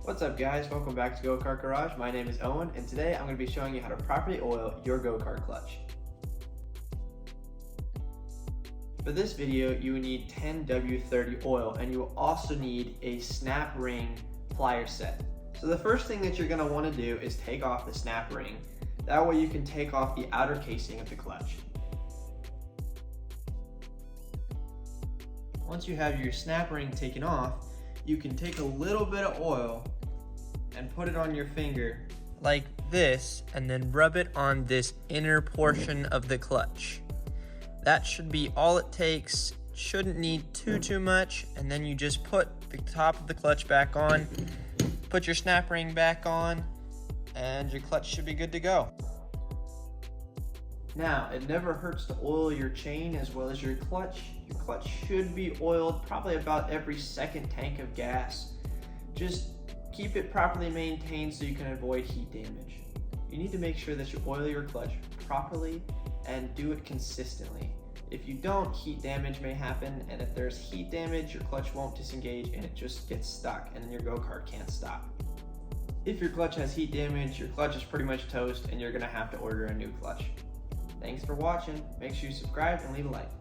What's up guys, welcome back to Go-Kart Garage. My name is Owen and today I'm going to be showing you how to properly oil your go-kart clutch. For this video you will need 10W30 oil and you will also need a snap ring plier set. So the first thing that you're going to want to do is take off the snap ring. That way you can take off the outer casing of the clutch. Once you have your snap ring taken off, you can take a little bit of oil and put it on your finger like this and then rub it on this inner portion of the clutch. That should be all it takes. Shouldn't need too much, and then you just put the top of the clutch back on, put your snap ring back on, and your clutch should be good to go. Now, it never hurts to oil your chain as well as your clutch. Your clutch should be oiled probably about every second tank of gas. Just keep it properly maintained so you can avoid heat damage. You need to make sure that you oil your clutch properly and do it consistently. If you don't, heat damage may happen, and if there's heat damage, your clutch won't disengage and it just gets stuck and then your go-kart can't stop. If your clutch has heat damage, your clutch is pretty much toast and you're gonna have to order a new clutch. Thanks for watching. Make sure you subscribe and leave a like.